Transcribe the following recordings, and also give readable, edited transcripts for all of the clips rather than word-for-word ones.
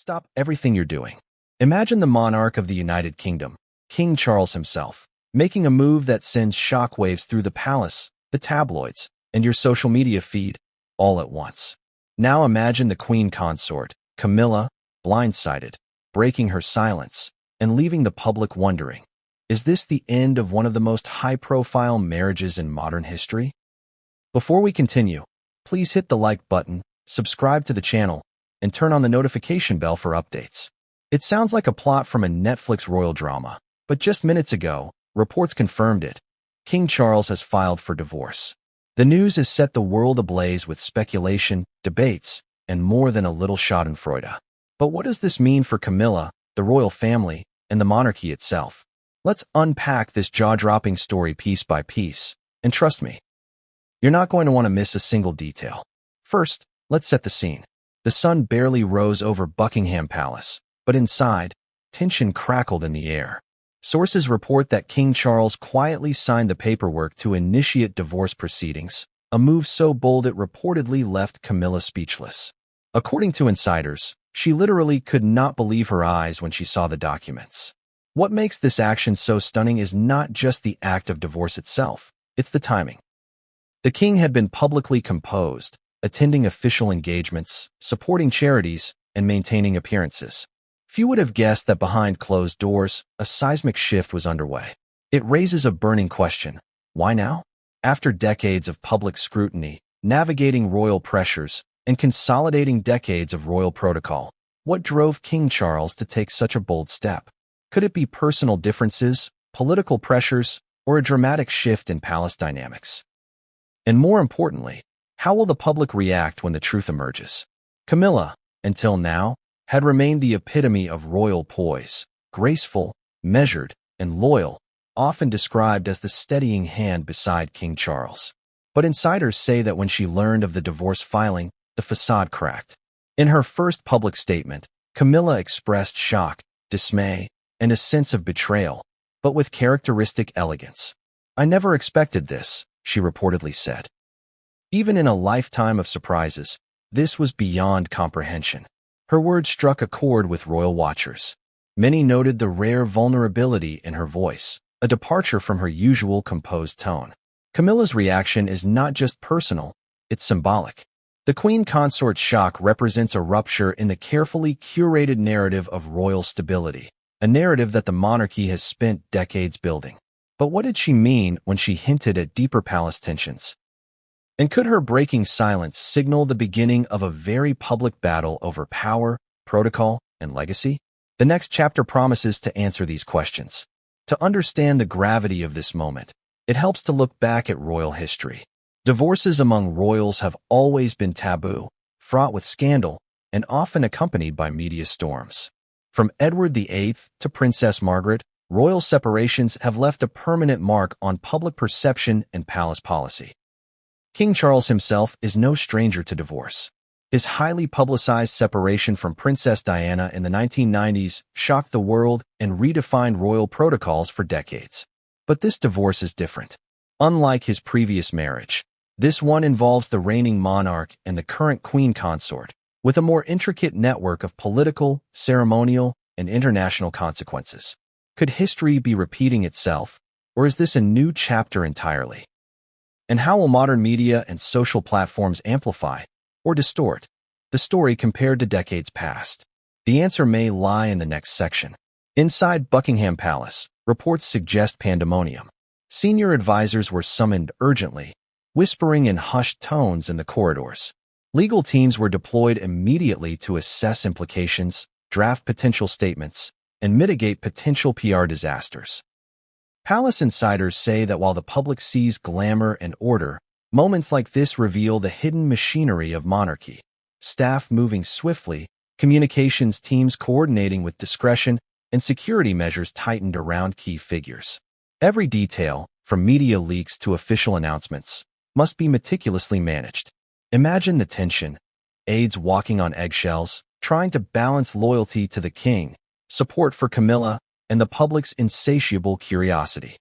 Stop everything you're doing. Imagine the monarch of the United Kingdom, King Charles himself, making a move that sends shockwaves through the palace, the tabloids, and your social media feed all at once. Now imagine the Queen consort, Camilla, blindsided, breaking her silence, and leaving the public wondering, is this the end of one of the most high-profile marriages in modern history? Before we continue, please hit the like button, subscribe to the channel, and turn on the notification bell for updates. It sounds like a plot from a Netflix royal drama, but just minutes ago, reports confirmed it. King Charles has filed for divorce. The news has set the world ablaze with speculation, debates, and more than a little schadenfreude. But what does this mean for Camilla, the royal family, and the monarchy itself? Let's unpack this jaw-dropping story piece by piece, and trust me, you're not going to want to miss a single detail. First, let's set the scene. The sun barely rose over Buckingham Palace, but inside, tension crackled in the air. Sources report that King Charles quietly signed the paperwork to initiate divorce proceedings, a move so bold it reportedly left Camilla speechless. According to insiders, she literally could not believe her eyes when she saw the documents. What makes this action so stunning is not just the act of divorce itself, it's the timing. The king had been publicly composed, attending official engagements, supporting charities, and maintaining appearances. Few would have guessed that behind closed doors, a seismic shift was underway. It raises a burning question. Why now? After decades of public scrutiny, navigating royal pressures, and consolidating decades of royal protocol, what drove King Charles to take such a bold step? Could it be personal differences, political pressures, or a dramatic shift in palace dynamics? And more importantly, how will the public react when the truth emerges? Camilla, until now, had remained the epitome of royal poise, graceful, measured, and loyal, often described as the steadying hand beside King Charles. But insiders say that when she learned of the divorce filing, the facade cracked. In her first public statement, Camilla expressed shock, dismay, and a sense of betrayal, but with characteristic elegance. "I never expected this," she reportedly said. Even in a lifetime of surprises, this was beyond comprehension. Her words struck a chord with royal watchers. Many noted the rare vulnerability in her voice, a departure from her usual composed tone. Camilla's reaction is not just personal, it's symbolic. The Queen consort's shock represents a rupture in the carefully curated narrative of royal stability, a narrative that the monarchy has spent decades building. But what did she mean when she hinted at deeper palace tensions? And could her breaking silence signal the beginning of a very public battle over power, protocol, and legacy? The next chapter promises to answer these questions. To understand the gravity of this moment, it helps to look back at royal history. Divorces among royals have always been taboo, fraught with scandal, and often accompanied by media storms. From Edward VIII to Princess Margaret, royal separations have left a permanent mark on public perception and palace policy. King Charles himself is no stranger to divorce. His highly publicized separation from Princess Diana in the 1990s shocked the world and redefined royal protocols for decades. But this divorce is different. Unlike his previous marriage, this one involves the reigning monarch and the current queen consort, with a more intricate network of political, ceremonial, and international consequences. Could history be repeating itself, or is this a new chapter entirely? And how will modern media and social platforms amplify, or distort, the story compared to decades past? The answer may lie in the next section. Inside Buckingham Palace, reports suggest pandemonium. Senior advisors were summoned urgently, whispering in hushed tones in the corridors. Legal teams were deployed immediately to assess implications, draft potential statements, and mitigate potential PR disasters. Palace insiders say that while the public sees glamour and order, moments like this reveal the hidden machinery of monarchy. Staff moving swiftly, communications teams coordinating with discretion, and security measures tightened around key figures. Every detail, from media leaks to official announcements, must be meticulously managed. Imagine the tension, aides walking on eggshells, trying to balance loyalty to the king, support for Camilla, and the public's insatiable curiosity.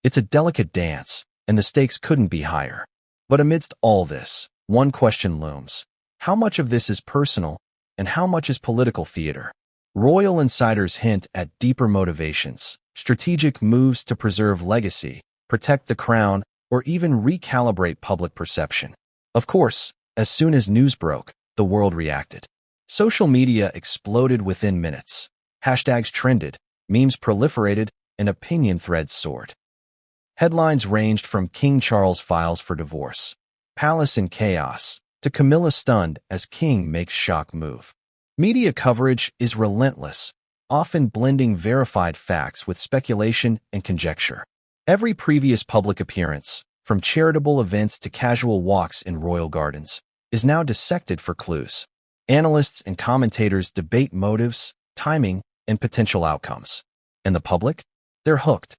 It's a delicate dance, and the stakes couldn't be higher. But amidst all this, one question looms. How much of this is personal, and how much is political theater? Royal insiders hint at deeper motivations, strategic moves to preserve legacy, protect the crown, or even recalibrate public perception. Of course, as soon as news broke, the world reacted. Social media exploded within minutes. Hashtags trended, memes proliferated, and opinion threads soared. Headlines ranged from King Charles files for divorce, palace in chaos, to Camilla stunned as king makes shock move. Media coverage is relentless, often blending verified facts with speculation and conjecture. Every previous public appearance, from charitable events to casual walks in royal gardens, is now dissected for clues. Analysts and commentators debate motives, timing, and potential outcomes. And the public? They're hooked.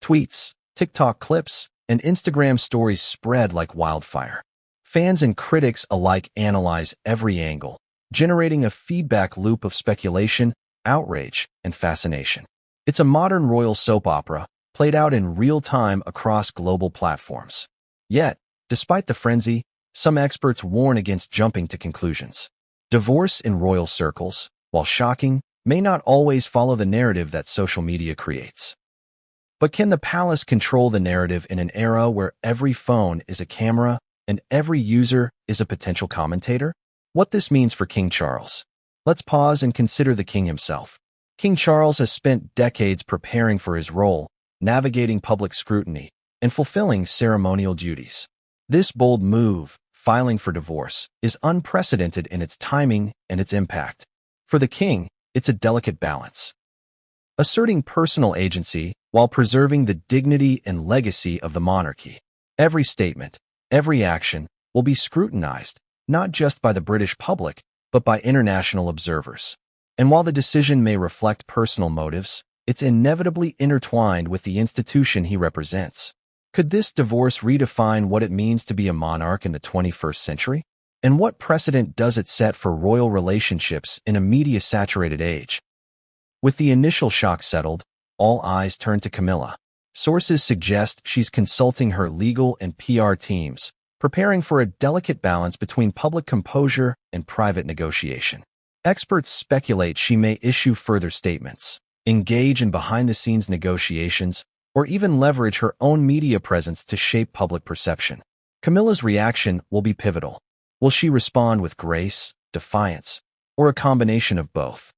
Tweets, TikTok clips, and Instagram stories spread like wildfire. Fans and critics alike analyze every angle, generating a feedback loop of speculation, outrage, and fascination. It's a modern royal soap opera, played out in real time across global platforms. Yet, despite the frenzy, some experts warn against jumping to conclusions. Divorce in royal circles, while shocking, may not always follow the narrative that social media creates. But can the palace control the narrative in an era where every phone is a camera and every user is a potential commentator? What this means for King Charles. Let's pause and consider the king himself. King Charles has spent decades preparing for his role, navigating public scrutiny, and fulfilling ceremonial duties. This bold move, filing for divorce, is unprecedented in its timing and its impact. For the king, it's a delicate balance. Asserting personal agency while preserving the dignity and legacy of the monarchy. Every statement, every action will be scrutinized, not just by the British public, but by international observers. And while the decision may reflect personal motives, it's inevitably intertwined with the institution he represents. Could this divorce redefine what it means to be a monarch in the 21st century? And what precedent does it set for royal relationships in a media-saturated age? With the initial shock settled, all eyes turn to Camilla. Sources suggest she's consulting her legal and PR teams, preparing for a delicate balance between public composure and private negotiation. Experts speculate she may issue further statements, engage in behind-the-scenes negotiations, or even leverage her own media presence to shape public perception. Camilla's reaction will be pivotal. Will she respond with grace, defiance, or a combination of both?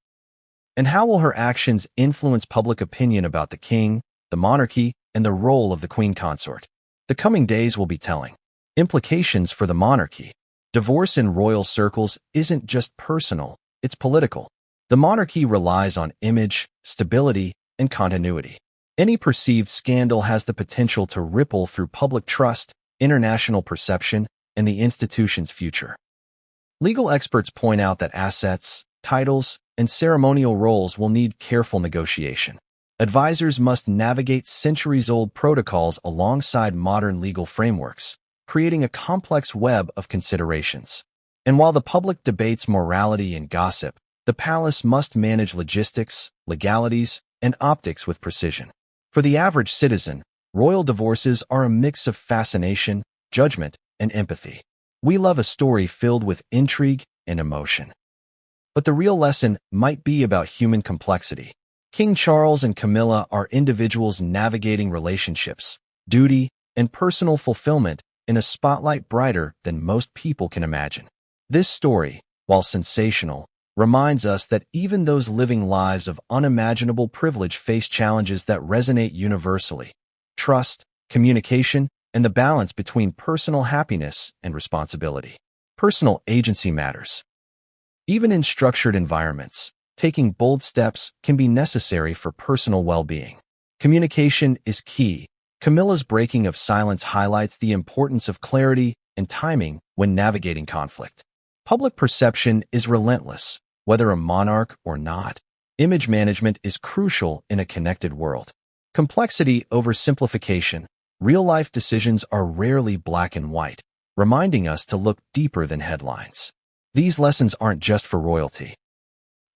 And how will her actions influence public opinion about the king, the monarchy, and the role of the queen consort? The coming days will be telling. Implications for the monarchy. Divorce in royal circles isn't just personal, it's political. The monarchy relies on image, stability, and continuity. Any perceived scandal has the potential to ripple through public trust, international perception, and the institution's future. Legal experts point out that assets, titles, and ceremonial roles will need careful negotiation. Advisors must navigate centuries-old protocols alongside modern legal frameworks, creating a complex web of considerations. And while the public debates morality and gossip, the palace must manage logistics, legalities, and optics with precision. For the average citizen, royal divorces are a mix of fascination, judgment, and empathy. We love a story filled with intrigue and emotion. But the real lesson might be about human complexity. King Charles and Camilla are individuals navigating relationships, duty, and personal fulfillment in a spotlight brighter than most people can imagine. This story, while sensational, reminds us that even those living lives of unimaginable privilege face challenges that resonate universally. Trust, communication, and the balance between personal happiness and responsibility. Personal agency matters. Even in structured environments, taking bold steps can be necessary for personal well-being. Communication is key. Camilla's breaking of silence highlights the importance of clarity and timing when navigating conflict. Public perception is relentless, whether a monarch or not. Image management is crucial in a connected world. Complexity over simplification. Real-life decisions are rarely black and white, reminding us to look deeper than headlines. These lessons aren't just for royalty.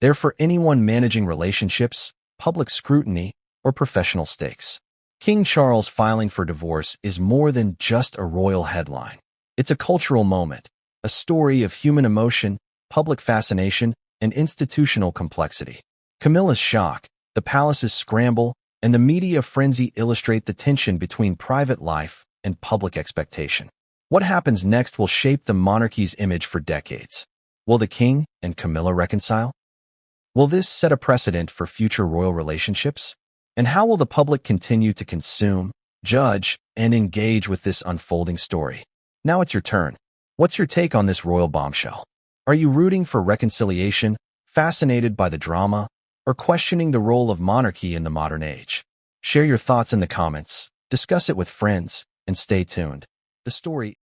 They're for anyone managing relationships, public scrutiny, or professional stakes. King Charles filing for divorce is more than just a royal headline. It's a cultural moment, a story of human emotion, public fascination, and institutional complexity. Camilla's shock, the palace's scramble, and the media frenzy illustrate the tension between private life and public expectation. What happens next will shape the monarchy's image for decades. Will the king and Camilla reconcile? Will this set a precedent for future royal relationships? And how will the public continue to consume, judge, and engage with this unfolding story? Now it's your turn. What's your take on this royal bombshell? Are you rooting for reconciliation, fascinated by the drama, or questioning the role of monarchy in the modern age? Share your thoughts in the comments, discuss it with friends, and stay tuned. The story